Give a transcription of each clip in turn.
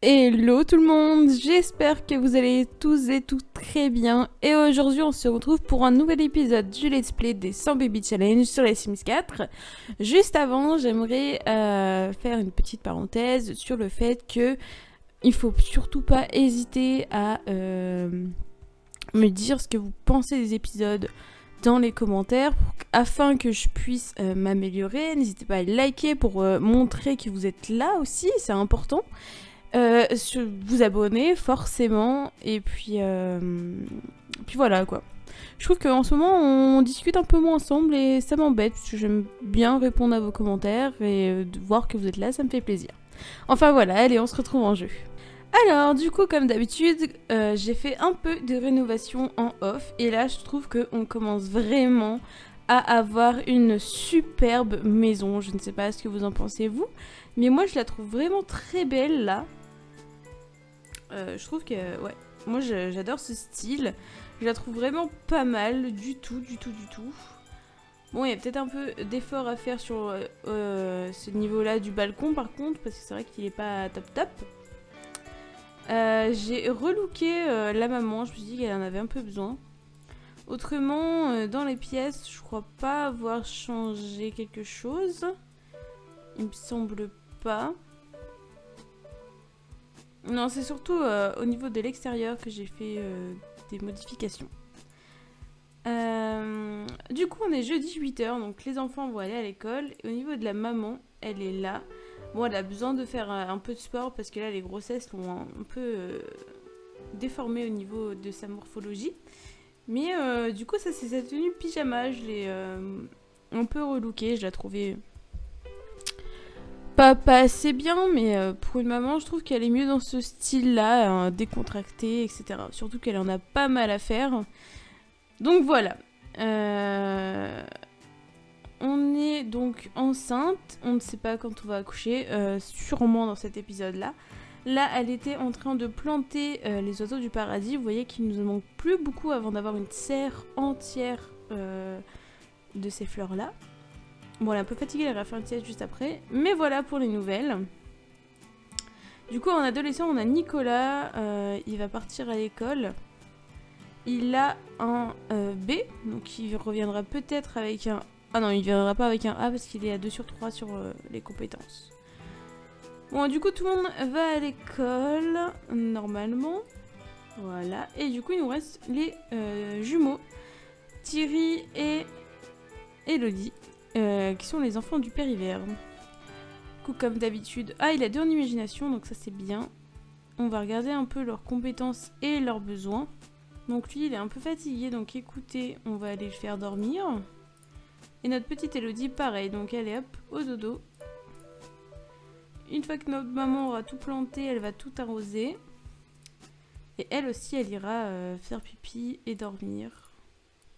Hello tout le monde, j'espère que vous allez tous et toutes très bien. Et aujourd'hui on se retrouve pour un nouvel épisode du Let's Play des 100 Baby Challenge sur les Sims 4. Juste avant, j'aimerais faire une petite parenthèse sur le fait que il faut surtout pas hésiter à me dire ce que vous pensez des épisodes dans les commentaires afin que je puisse m'améliorer. N'hésitez pas à liker pour montrer que vous êtes là aussi, c'est important. Vous abonner forcément et puis voilà quoi. Je trouve qu'en ce moment on discute un peu moins ensemble et ça m'embête parce que j'aime bien répondre à vos commentaires et de voir que vous êtes là, ça me fait plaisir. Enfin voilà, allez, on se retrouve en jeu. Alors du coup comme d'habitude j'ai fait un peu de rénovation en off et là je trouve qu'on commence vraiment à avoir une superbe maison. Je ne sais pas ce que vous en pensez vous, mais moi je la trouve vraiment très belle là. Je trouve que, ouais, moi j'adore ce style. Je la trouve vraiment pas mal du tout. Bon, il y a peut-être un peu d'effort à faire sur ce niveau-là du balcon par contre, parce que c'est vrai qu'il est pas top. J'ai relooké la maman, je me suis dit qu'elle en avait un peu besoin. Autrement, dans les pièces, je crois pas avoir changé quelque chose. Il me semble pas. Non, c'est surtout au niveau de l'extérieur que j'ai fait des modifications. Du coup, on est jeudi 8h, donc les enfants vont aller à l'école. Et au niveau de la maman, elle est là. Bon, elle a besoin de faire un peu de sport parce que là, les grossesses l'ont un peu déformée au niveau de sa morphologie. Mais du coup, ça, c'est sa tenue pyjama. Je l'ai un peu relookée. Je la trouvais pas assez bien, mais pour une maman, je trouve qu'elle est mieux dans ce style-là, décontracté, etc. Surtout qu'elle en a pas mal à faire. Donc voilà. On est donc enceinte. On ne sait pas quand on va accoucher, sûrement dans cet épisode-là. Là, elle était en train de planter les oiseaux du paradis. Vous voyez qu'il nous en manque plus beaucoup avant d'avoir une serre entière de ces fleurs-là. Bon, elle est un peu fatiguée, elle va faire une sieste juste après. Mais voilà pour les nouvelles. Du coup, en adolescent, on a Nicolas. Il va partir à l'école. Il a un B, donc il reviendra peut-être avec un... Ah non, il ne viendra pas avec un A parce qu'il est à 2 sur 3 sur les compétences. Bon, du coup, tout le monde va à l'école, normalement. Voilà. Et du coup, il nous reste les jumeaux. Thierry et Elodie. Qui sont les enfants du Père-Hiver. Du coup, comme d'habitude... Ah, il a 2 en imagination, donc ça c'est bien. On va regarder un peu leurs compétences et leurs besoins. Donc lui, il est un peu fatigué, donc écoutez, on va aller le faire dormir. Et notre petite Elodie, pareil, donc elle est hop, au dodo. Une fois que notre maman aura tout planté, elle va tout arroser. Et elle aussi, elle ira faire pipi et dormir.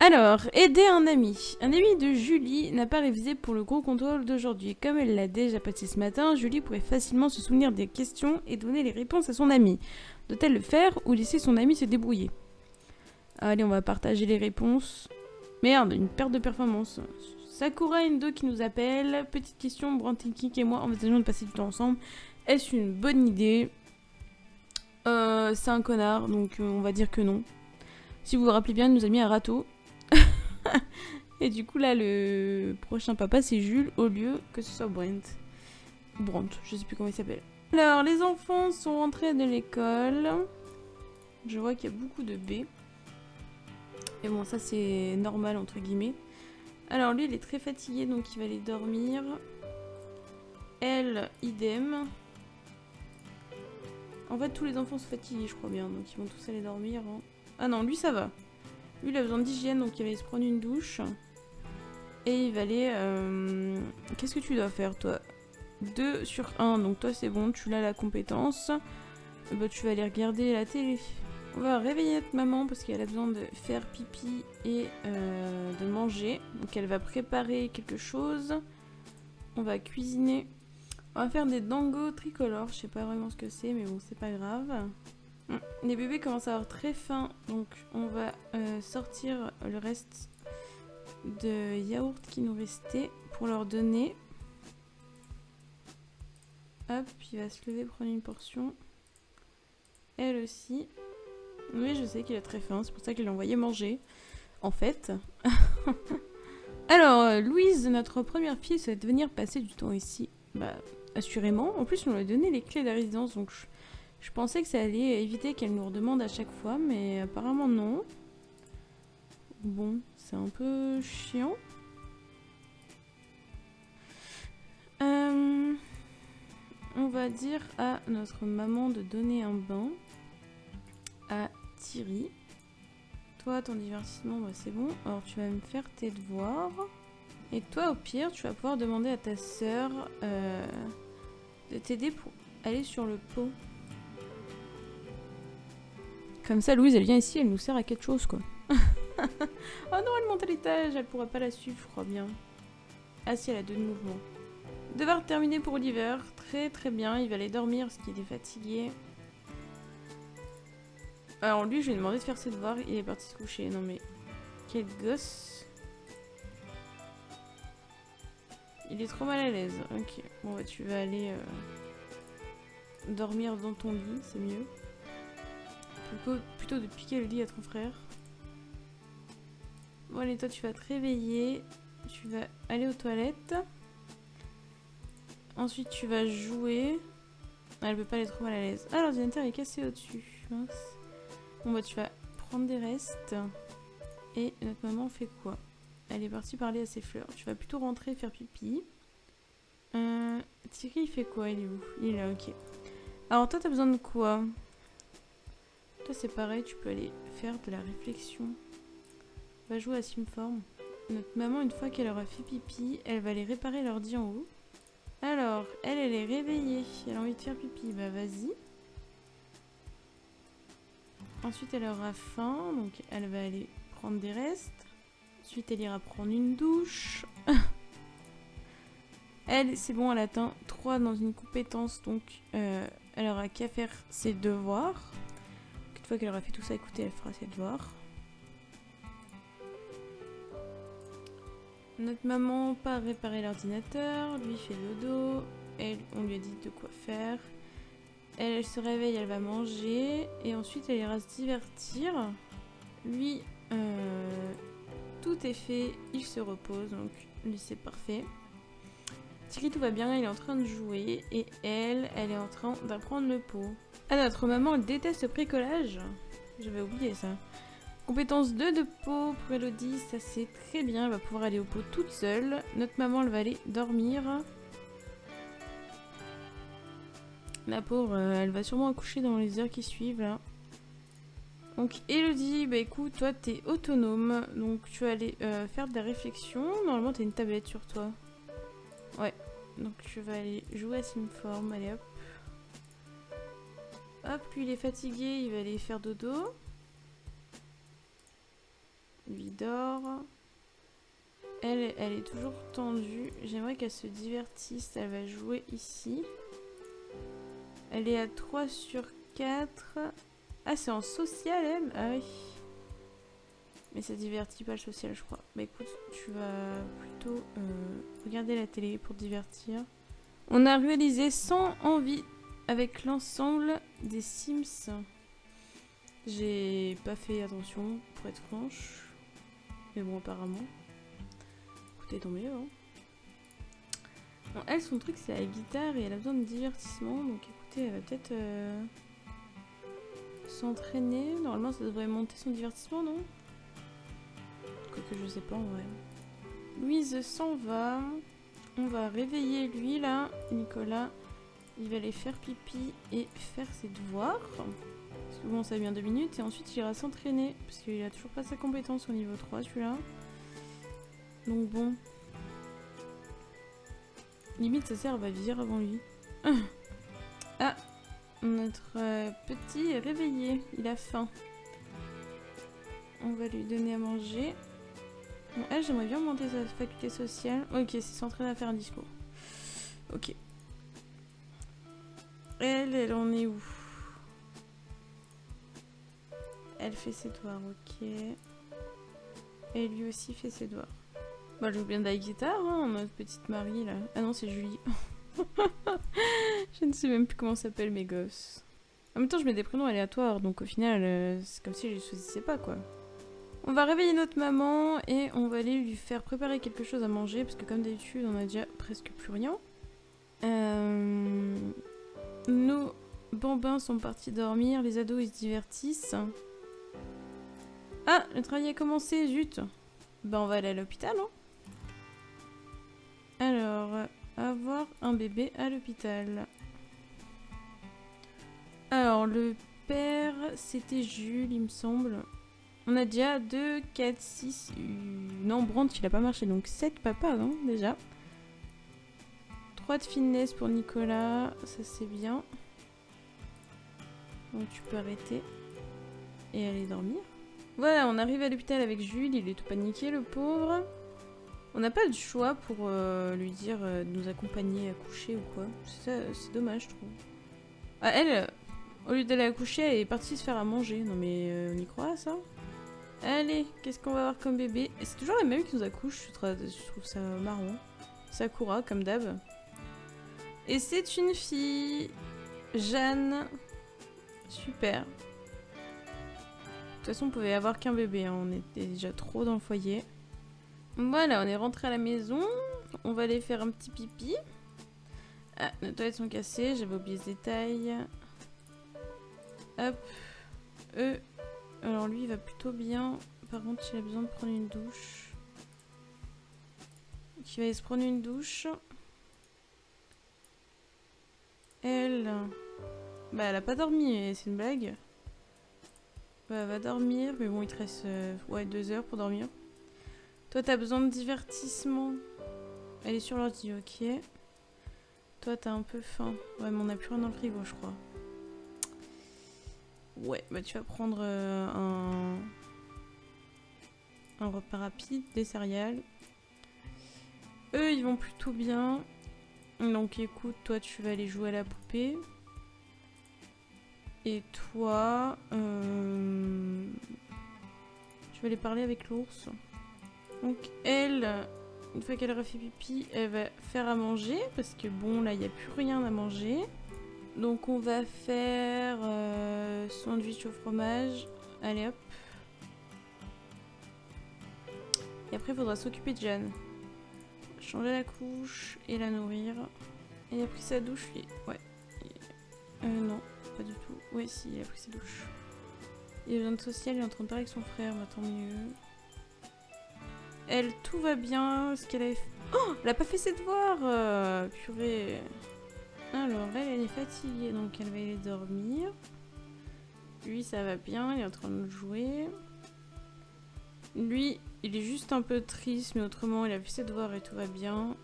Alors, aider un ami. Un ami de Julie n'a pas révisé pour le gros contrôle d'aujourd'hui. Comme elle l'a déjà passé ce matin, Julie pourrait facilement se souvenir des questions et donner les réponses à son ami. Doit-elle le faire ou laisser son ami se débrouiller? Allez, on va partager les réponses. Merde, une perte de performance. Sakura Endo qui nous appelle. Petite question, Brantinkik et moi envisageons de passer du temps ensemble. Est-ce une bonne idée? C'est un connard, donc on va dire que non. Si vous vous rappelez bien, il nous a mis un râteau. Et du coup, là, le prochain papa, c'est Jules, au lieu que ce soit Brent. Brandt, je sais plus comment il s'appelle. Alors, les enfants sont rentrés de l'école. Je vois qu'il y a beaucoup de B. Et bon, ça, c'est normal, entre guillemets. Alors, lui, il est très fatigué, donc il va aller dormir. Elle, idem. En fait, tous les enfants sont fatigués, je crois bien, donc ils vont tous aller dormir. Hein. Ah non, lui, ça va. Lui, il a besoin d'hygiène, donc il va aller se prendre une douche. Et il va aller... Qu'est-ce que tu dois faire, toi? 2 sur 1, donc toi, c'est bon, tu l'as la compétence. Bah, tu vas aller regarder la télé. On va réveiller notre maman parce qu'elle a besoin de faire pipi et de manger. Donc elle va préparer quelque chose. On va cuisiner. On va faire des dangos tricolores. Je sais pas vraiment ce que c'est, mais bon, c'est pas grave. Les bébés commencent à avoir très faim, donc on va sortir le reste de yaourt qui nous restait pour leur donner. Hop, il va se lever, prendre une portion. elle aussi. Oui, je sais qu'il a très faim, c'est pour ça qu'il l'a envoyé manger. En fait. Alors, Louise, notre première fille, souhaite venir passer du temps ici. Bah, assurément. En plus, on lui a donné les clés de la résidence, donc je pensais que ça allait éviter qu'elle nous redemande à chaque fois, mais apparemment non. Bon, c'est un peu chiant. On va dire à notre maman de donner un bain à Thierry. Toi, ton divertissement, bah, c'est bon. Alors, tu vas me faire tes devoirs. Et toi, au pire, tu vas pouvoir demander à ta sœur de t'aider pour aller sur le pot. Comme ça, Louise, elle vient ici, elle nous sert à quelque chose, quoi. Oh non, elle monte à l'étage, elle pourra pas la suivre, je crois bien. Ah si, elle a 2 mouvements. Devoir terminé pour Oliver, très très bien, il va aller dormir parce qu'il est fatigué. Alors lui, je lui ai demandé de faire ses devoirs, il est parti se coucher. Non mais, quel gosse. Il est trop mal à l'aise. Ok, bon bah tu vas aller dormir dans ton lit, c'est mieux. Plutôt de piquer le lit à ton frère. Bon allez, toi tu vas te réveiller, tu vas aller aux toilettes. Ensuite tu vas jouer. Ah, elle peut pas, elle est trop mal à l'aise. Ah, l'ordinateur est cassé au-dessus. Mince. Bon bah tu vas prendre des restes. Et notre maman fait quoi? Elle est partie parler à ses fleurs. Tu vas plutôt rentrer faire pipi. Thierry il fait quoi? Il est où? Il est là, ok. Alors toi t'as besoin de quoi? Toi c'est pareil, tu peux aller faire de la réflexion. Va jouer à Simform. Notre maman, une fois qu'elle aura fait pipi, elle va aller réparer l'ordi en haut. Alors, elle est réveillée. Elle a envie de faire pipi. Bah vas-y. Ensuite, elle aura faim. Donc, elle va aller prendre des restes. Ensuite, elle ira prendre une douche. Elle, c'est bon, elle atteint 3 dans une compétence. Donc, elle aura qu'à faire ses devoirs. Une fois qu'elle aura fait tout ça, écoutez, elle fera ses devoirs. Notre maman part réparer l'ordinateur, lui fait le dos, elle, on lui a dit de quoi faire. Elle se réveille, elle va manger, et ensuite elle ira se divertir. Lui, tout est fait, il se repose, donc lui c'est parfait. Thierry, tout va bien, il est en train de jouer, et elle est en train d'apprendre le pot. Ah, notre maman elle déteste le bricolage. J'avais oublié ça. Compétence 2 de pot pour Elodie, ça c'est très bien, elle va pouvoir aller au pot toute seule. Notre maman, elle va aller dormir. La pauvre, elle va sûrement accoucher dans les heures qui suivent là. Donc Elodie, bah écoute, toi t'es autonome, donc tu vas aller faire de la réflexion. Normalement t'as une tablette sur toi. Ouais, donc tu vas aller jouer à Simform, allez hop. Hop, lui il est fatigué, il va aller faire dodo. Lui dort. Elle est toujours tendue. J'aimerais qu'elle se divertisse. Elle va jouer ici. Elle est à 3 sur 4. Ah, c'est en social, elle? Ah oui. Mais ça divertit pas le social, je crois. Bah écoute, tu vas plutôt regarder la télé pour te divertir. On a réalisé 100 envies avec l'ensemble des Sims. J'ai pas fait attention, pour être franche. Mais bon, apparemment. Écoutez, tant mieux, hein. Bon, elle, son truc, c'est la guitare et elle a besoin de divertissement. Donc écoutez, elle va peut-être s'entraîner. Normalement, ça devrait monter son divertissement, non? Quoique je sais pas, en vrai. Louise s'en va. On va réveiller lui, là. Nicolas, il va aller faire pipi et faire ses devoirs. Parce que bon, ça a bien 2 minutes. Et ensuite, il ira s'entraîner. Parce qu'il a toujours pas sa compétence au niveau 3, celui-là. Donc bon. Limite, sa sœur va vivre avant lui. Ah, notre petit est réveillé. Il a faim. On va lui donner à manger. Bon, elle, j'aimerais bien monter sa faculté sociale. Ok, c'est s'entraîner à faire un discours. Ok. Elle en est où? Elle fait ses devoirs, ok. Et lui aussi fait ses devoirs. Bah, elle joue bien de la guitare, hein, notre petite Marie, là. Ah non, c'est Julie. Je ne sais même plus comment s'appellent mes gosses. En même temps, je mets des prénoms aléatoires, donc au final, c'est comme si je les choisissais pas, quoi. On va réveiller notre maman et on va aller lui faire préparer quelque chose à manger, parce que comme d'habitude, on a déjà presque plus rien. Nos bambins sont partis dormir, les ados, ils se divertissent. Ah, le travail a commencé, zut. Bah, on va aller à l'hôpital, hein. Alors, avoir un bébé à l'hôpital. Alors, le père, c'était Jules, il me semble. On a déjà 2, 4, 6... Non, Brandt, il a pas marché, donc 7 papas, non, déjà. 3 de fitness pour Nicolas, ça c'est bien. Donc tu peux arrêter et aller dormir. Voilà, on arrive à l'hôpital avec Jules, il est tout paniqué, le pauvre. On n'a pas de choix pour lui dire de nous accompagner à coucher ou quoi. C'est dommage, je trouve. Ah, elle, au lieu d'aller à coucher, elle est partie se faire à manger. Non mais on y croit, ça? Allez, qu'est-ce qu'on va avoir comme bébé? C'est toujours la même qui nous accouche, je trouve ça marrant. Sakura, comme d'hab. Et c'est une fille. Jeanne. Super. De toute façon, on pouvait avoir qu'un bébé, hein. On était déjà trop dans le foyer. Voilà, on est rentré à la maison. On va aller faire un petit pipi. Ah, nos toilettes sont cassées, j'avais oublié ce détail. Hop. Alors lui, il va plutôt bien. Par contre, il a besoin de prendre une douche. Donc, il va aller se prendre une douche. Elle... Bah, elle a pas dormi, c'est une blague. Bah, elle va dormir, mais bon, il te reste 2 heures pour dormir. Toi, t'as besoin de divertissement. Elle est sur l'ordi, ok. Toi, t'as un peu faim. Ouais, mais on a plus rien dans le frigo, je crois. Ouais, bah tu vas prendre un repas rapide, des céréales. Eux, ils vont plutôt bien. Donc écoute, toi, tu vas aller jouer à la poupée. Et toi, tu vas aller parler avec l'ours. Donc elle, une fois qu'elle aura fait pipi, elle va faire à manger. Parce que bon, là, il n'y a plus rien à manger. Donc on va faire sandwich au fromage. Allez hop. Et après il faudra s'occuper de Jeanne. Changer la couche et la nourrir. Et il a pris sa douche lui. Ouais. Non, pas du tout. Ouais si, il a pris sa douche. Il a besoin de social, il est en train de parler avec son frère, bah, tant mieux. Elle, tout va bien. Ce qu'elle avait fait... Oh, elle a pas fait ses devoirs. Purée. Alors, elle est fatiguée, donc elle va aller dormir. Lui, ça va bien, il est en train de jouer. Lui, il est juste un peu triste, mais autrement, il a fait ses devoirs et tout va bien.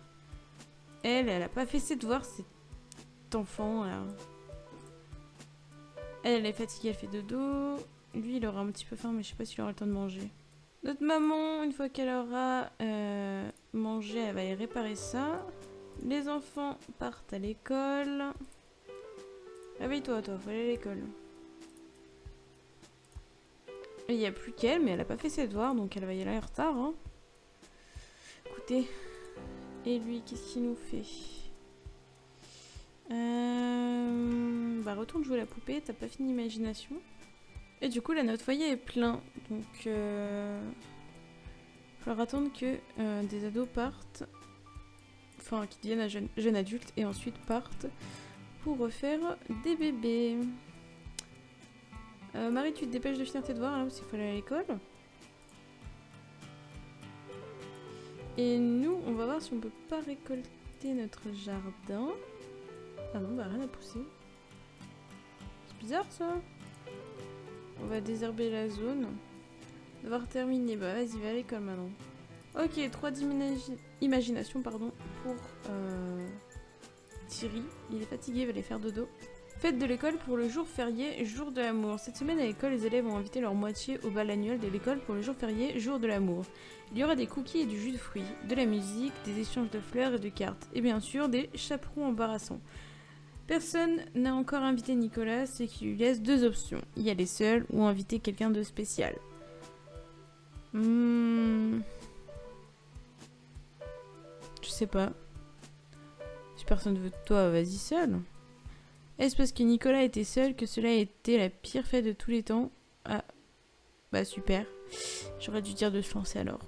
Elle a pas fait ses devoirs, cet enfant, là. Elle est fatiguée, elle fait dodo. Lui, il aura un petit peu faim, mais je sais pas s'il aura le temps de manger. Notre maman, une fois qu'elle aura mangé, elle va aller réparer ça. Les enfants partent à l'école. Réveille-toi, toi, faut aller à l'école. Et il n'y a plus qu'elle, mais elle a pas fait ses devoirs, donc elle va y aller en retard. Hein. Écoutez. Et lui, qu'est-ce qu'il nous fait? Bah, retourne jouer à la poupée, t'as pas fini l'imagination. Et du coup, là, notre foyer est plein. Donc, il va falloir attendre que des ados partent. Enfin, qu'ils deviennent jeunes adultes et ensuite partent pour refaire des bébés. Marie, tu te dépêches de finir tes devoirs là parce qu'il faut aller à l'école. Et nous, on va voir si on peut pas récolter notre jardin. Ah non, bah rien à pousser. C'est bizarre ça. On va désherber la zone. Devoir terminer. Bah vas-y, va à l'école maintenant. Ok, 3 d'imagination pardon, pour Thierry. Il est fatigué, il va aller faire dodo. Fête de l'école pour le jour férié, jour de l'amour. Cette semaine à l'école, les élèves ont invité leur moitié au bal annuel de l'école pour le jour férié, jour de l'amour. Il y aura des cookies et du jus de fruits, de la musique, des échanges de fleurs et de cartes, et bien sûr des chaperons embarrassants. Personne n'a encore invité Nicolas, ce qui lui laisse 2 options. Y aller seul ou inviter quelqu'un de spécial. Je sais pas. Si personne veut de toi, vas-y seul. Est-ce parce que Nicolas était seul que cela a été la pire fête de tous les temps? Ah, bah super. J'aurais dû dire de se lancer alors.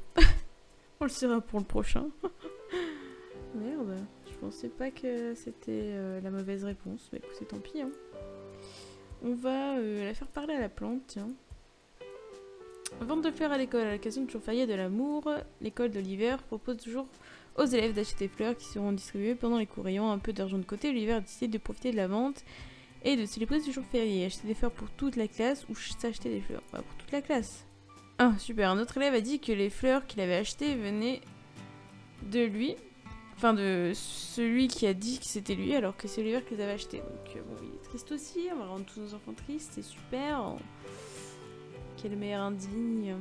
On le saura pour le prochain. Merde, je pensais pas que c'était la mauvaise réponse. Mais écoutez, tant pis. Hein. On va la faire parler à la plante, tiens. Vente de fleurs à l'école. À l'occasion du jour férié de l'amour, l'école d'Oliver propose toujours aux élèves d'acheter des fleurs qui seront distribuées pendant les cours. Ayant un peu d'argent de côté, Oliver a décidé de profiter de la vente et de célébrer ce jour férié. Acheter des fleurs pour toute la classe ou s'acheter des fleurs pour toute la classe. Ah, super. Un autre élève a dit que les fleurs qu'il avait achetées venaient de lui. Enfin, de celui qui a dit que c'était lui, alors que c'est Oliver qui les avait achetées. Donc, bon, il est triste aussi. On va rendre tous nos enfants tristes. C'est super. Quelle mère indigne.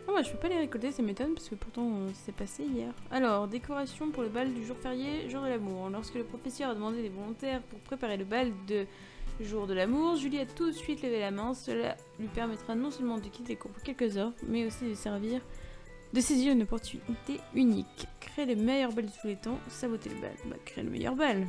Oh, bah, je peux pas les récolter, ça m'étonne, parce que pourtant, c'est passé hier. Alors, décoration pour le bal du jour férié, jour de l'amour. Lorsque le professeur a demandé des volontaires pour préparer le bal de jour de l'amour, Julie a tout de suite levé la main. Cela lui permettra non seulement de quitter les cours pour quelques heures, mais aussi de saisir une opportunité unique. Créer le meilleur bal de tous les temps, saboter le bal. Bah, créer le meilleur bal.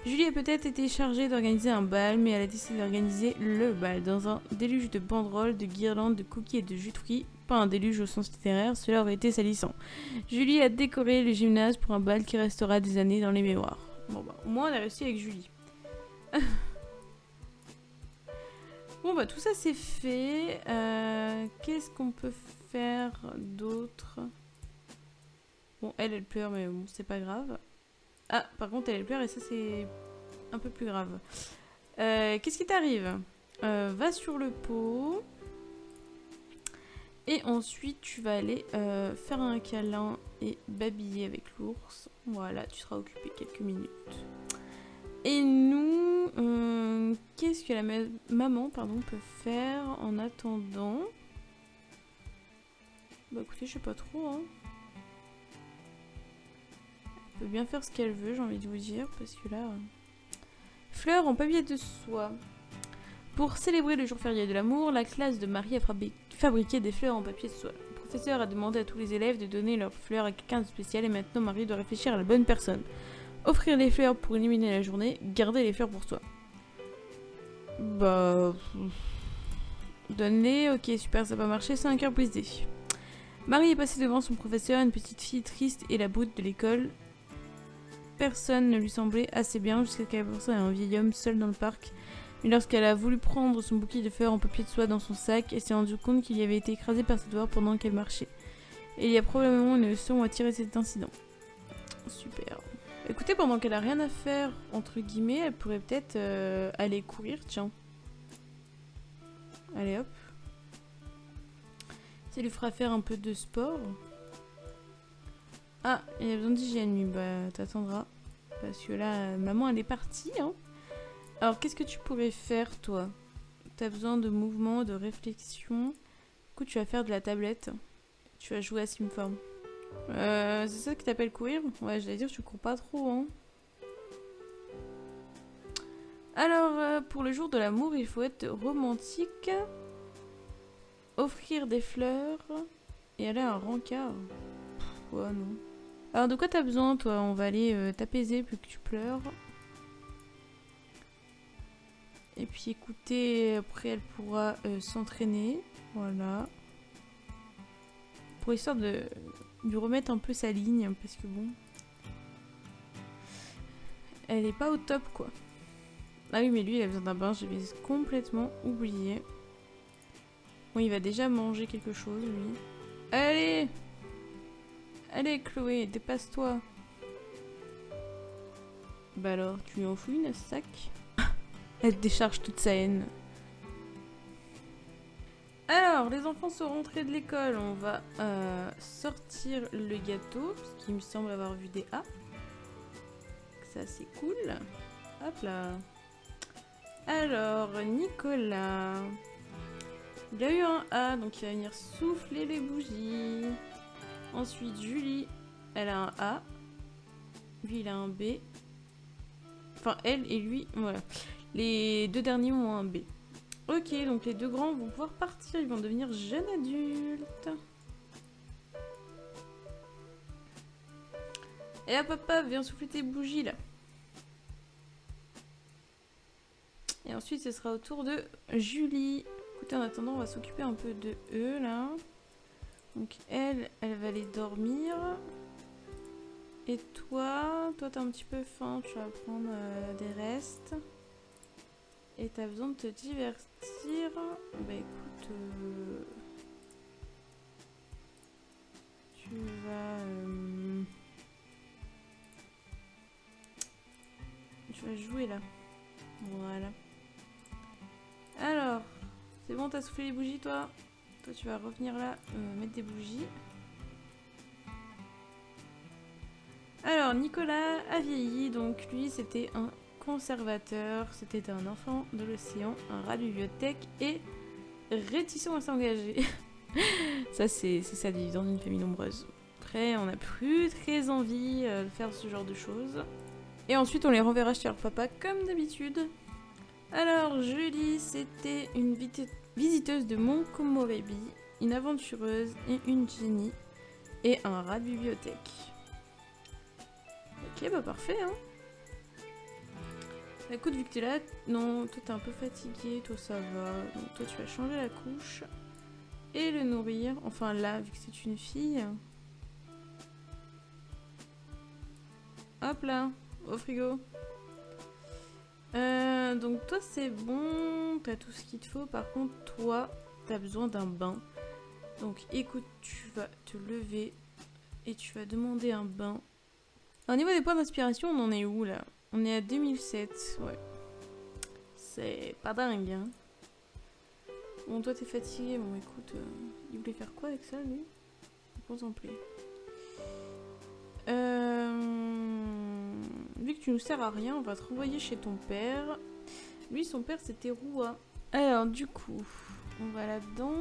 Julie a peut-être été chargée d'organiser un bal, mais elle a décidé d'organiser le bal dans un déluge de banderoles, de guirlandes, de cookies et de jus de fruits. Pas un déluge au sens littéraire, cela aurait été salissant. Julie a décoré le gymnase pour un bal qui restera des années dans les mémoires. Bon bah, au moins on a réussi avec Julie. Bon bah, tout ça c'est fait. Qu'est-ce qu'on peut faire d'autre? Bon, elle pleure, mais bon, c'est pas grave. Ah, par contre, elle pleure et ça, c'est un peu plus grave. Qu'est-ce qui t'arrive? Va sur le pot. Et ensuite, tu vas aller faire un câlin et babiller avec l'ours. Voilà, tu seras occupé quelques minutes. Et nous, qu'est-ce que la maman peut faire en attendant? Bah écoutez, je sais pas trop, hein. Elle peut bien faire ce qu'elle veut, j'ai envie de vous dire, parce que là... Fleurs en papier de soie. Pour célébrer le jour férié de l'amour, la classe de Marie a fabriqué des fleurs en papier de soie. Le professeur a demandé à tous les élèves de donner leurs fleurs à quelqu'un de spécial et maintenant Marie doit réfléchir à la bonne personne. Offrir les fleurs pour éliminer la journée, garder les fleurs pour soi. Bah... Donne-les, ok super, ça va marcher, c'est un cœur brisé. Marie est passée devant son professeur, une petite fille triste et la brute de l'école. Personne ne lui semblait assez bien jusqu'à qu'elle pensait à un vieil homme seul dans le parc. Mais lorsqu'elle a voulu prendre son bouquet de fleurs en papier de soie dans son sac, elle s'est rendue compte qu'il y avait été écrasé par ses doigts pendant qu'elle marchait. Et il y a probablement une leçon à tirer de cet incident. Super. Écoutez, pendant qu'elle a rien à faire, entre guillemets, elle pourrait peut-être aller courir, tiens. Allez hop. Ça lui fera faire un peu de sport. Ah, il y a besoin d'hygiène, lui. Bah, t'attendras. Parce que là, maman, elle est partie, hein. Alors, qu'est-ce que tu pourrais faire, toi? T'as besoin de mouvement, de réflexion. Du coup, tu vas faire de la tablette. Tu vas jouer à Simform. C'est ça que t'appelles courir? Ouais, j'allais dire, tu cours pas trop, hein. Alors, pour le jour de l'amour, il faut être romantique. Offrir des fleurs. Et aller à un rencard. Ouais, non. Alors, de quoi t'as besoin, toi? On va aller t'apaiser plus que tu pleures. Et puis, écoutez, après, elle pourra s'entraîner. Voilà. Pour histoire de lui remettre un peu sa ligne. Parce que bon... Elle est pas au top, quoi. Ah oui, mais lui, il a besoin d'un bain. J'avais complètement oublié. Bon, il va déjà manger quelque chose, lui. Allez! Allez, Chloé, dépasse-toi. Bah alors, tu lui en fous une à ce sac? Elle décharge toute sa haine. Alors, les enfants sont rentrés de l'école. On va sortir le gâteau, parce qu'il me semble avoir vu des A. Ça, c'est cool. Hop là. Alors, Nicolas. Il a eu un A, donc il va venir souffler les bougies. Ensuite, Julie, elle a un A. Lui, il a un B. Enfin, elle et lui, voilà. Les deux derniers ont un B. Ok, donc les deux grands vont pouvoir partir. Ils vont devenir jeunes adultes. Et hop, papa, viens souffler tes bougies là. Et ensuite, ce sera au tour de Julie. Écoutez, en attendant, on va s'occuper un peu de eux là. Donc elle va aller dormir. Et toi t'as un petit peu faim, tu vas prendre des restes. Et t'as besoin de te divertir. Bah écoute, tu vas jouer là. Voilà. Alors, c'est bon, t'as soufflé les bougies toi? Toi tu vas revenir là, mettre des bougies. Alors, Nicolas a vieilli, donc lui c'était un conservateur, c'était un enfant de l'océan, un rat de bibliothèque et réticent à s'engager. Ça c'est ça de vivre dans une famille nombreuse. Après, on n'a plus très envie de faire ce genre de choses. Et ensuite, on les renverra chez leur papa comme d'habitude. Alors, Julie, c'était une visiteuse de Mont Komorebi, une aventureuse et une génie, et un rat de bibliothèque. Ok, bah parfait, hein. Bah, écoute, vu que t'es là, non, toi t'es un peu fatigué, toi ça va. Donc toi tu vas changer la couche et le nourrir. Enfin là, vu que c'est une fille. Hop là, au frigo. Donc toi c'est bon, t'as tout ce qu'il te faut. Par contre, toi, t'as besoin d'un bain. Donc écoute, tu vas te lever et tu vas demander un bain. Au niveau des points d'inspiration, on en est où là? On est à 2007, ouais. C'est pas dingue, hein. Bon, toi t'es fatigué, bon écoute, il voulait faire quoi avec ça lui? Contempler. Vu que tu nous sers à rien, on va te renvoyer chez ton père. Lui, son père c'était Roua. Alors du coup, on va là-dedans.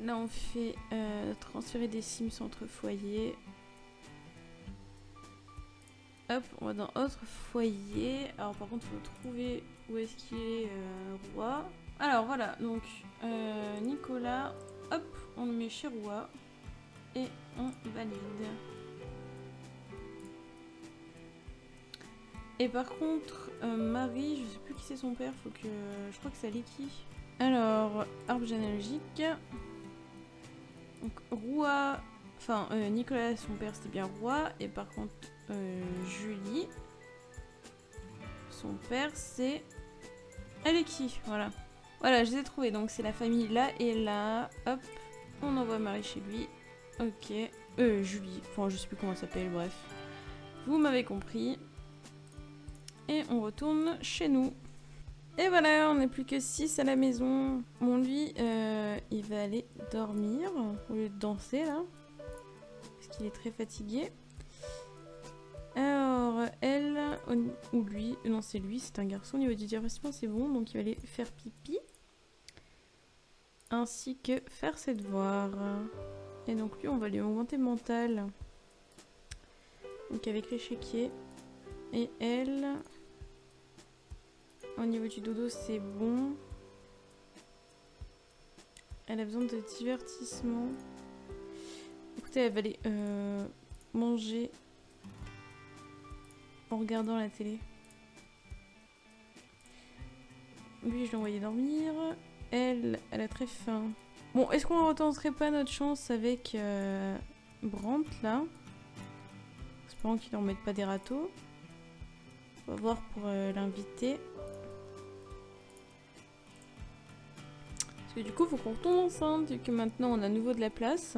Là on fait transférer des Sims entre foyers. Hop, on va dans autre foyer. Alors par contre, il faut trouver où est-ce qu'il est, Roua. Alors voilà, donc Nicolas, hop, on le met chez Roua. Et on valide. Et par contre, Marie, je sais plus qui c'est son père, faut que... je crois que c'est Aleki. Alors, arbre généalogique. Donc Roua... Enfin, Nicolas, son père, c'était bien Roua. Et par contre, Julie, son père, c'est Aleki, voilà. Voilà, je les ai trouvés. Donc c'est la famille là et là. Hop, on envoie Marie chez lui. Ok. Julie. Enfin, je sais plus comment elle s'appelle, bref. Vous m'avez compris. Et on retourne chez nous. Et voilà, on n'est plus que 6 à la maison. Bon, lui, il va aller dormir au lieu de danser, là. Parce qu'il est très fatigué. Alors, elle, ou lui, non, c'est lui, c'est un garçon. Au niveau du divertissement, c'est bon. Donc, il va aller faire pipi. Ainsi que faire ses devoirs. Et donc, lui, on va lui augmenter le mental. Donc, avec l'échiquier. Et elle... Au niveau du dodo, c'est bon. Elle a besoin de divertissement. Écoutez, elle va aller manger en regardant la télé. Lui, je l'ai envoyé dormir. Elle a très faim. Bon, est-ce qu'on ne retenterait pas notre chance avec Brandt, là? Espérons qu'il n'en mette pas des râteaux. On va voir pour l'inviter. Parce que du coup, il faut qu'on retombe enceinte, vu que maintenant on a à nouveau de la place.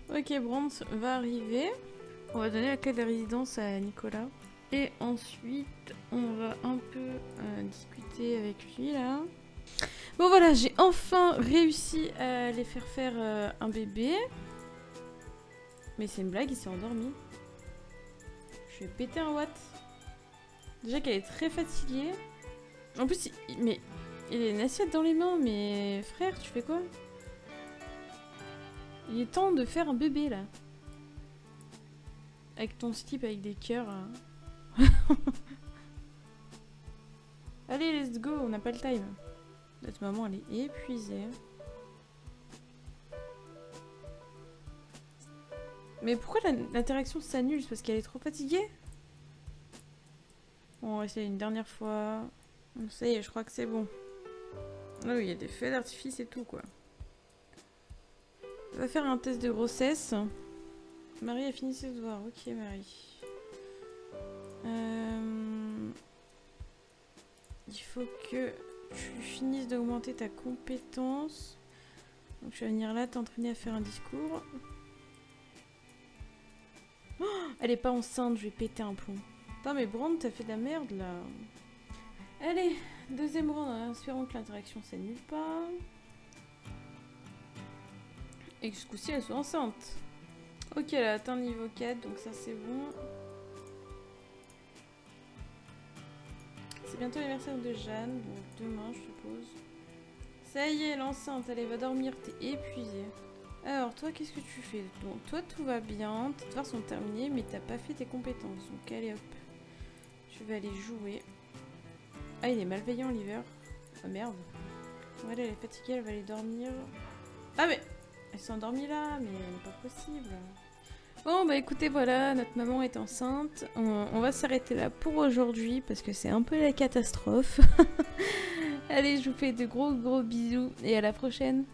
Ok, Brandt va arriver. On va donner la clé de la résidence à Nicolas. Et ensuite, on va un peu discuter avec lui, là. Bon, voilà, j'ai enfin réussi à les faire un bébé. Mais c'est une blague, il s'est endormi. Je vais péter un watt. Déjà qu'elle est très fatiguée. En plus, mais... il a une assiette dans les mains, mais frère, tu fais quoi? Il est temps de faire un bébé là. Avec ton slip avec des cœurs. Allez, let's go, on n'a pas le time. Notre maman, elle est épuisée. Mais pourquoi l'interaction s'annule? C'est parce qu'elle est trop fatiguée? Bon, on va essayer une dernière fois. Ça y est, je crois que c'est bon. Ah oui, il y a des feux d'artifice et tout, quoi. On va faire un test de grossesse. Marie a fini ses devoirs. Ok, Marie. Il faut que tu finisses d'augmenter ta compétence. Donc je vais venir là t'entraîner à faire un discours. Oh, elle est pas enceinte, je vais péter un plomb. Putain mais Brand, t'as fait de la merde là. Allez, deuxième round, espérons que l'interaction s'annule pas. Et que ce coup-ci elle soit enceinte. Ok, elle a atteint le niveau 4, donc ça c'est bon. C'est bientôt l'anniversaire de Jeanne, donc demain je suppose. Ça y est, l'enceinte, allez, va dormir, t'es épuisée. Alors, toi, qu'est-ce que tu fais? Donc, toi, tout va bien, tes devoirs sont terminés, mais t'as pas fait tes compétences. Donc, allez, hop. Je vais aller jouer. Ah, il est malveillant, l'hiver. Ah, merde. Voilà, elle est fatiguée, elle va aller dormir. Ah, mais elle s'est endormie là, mais pas possible. Bon, bah écoutez, voilà, notre maman est enceinte. On va s'arrêter là pour aujourd'hui, parce que c'est un peu la catastrophe. Allez, je vous fais de gros bisous, et à la prochaine.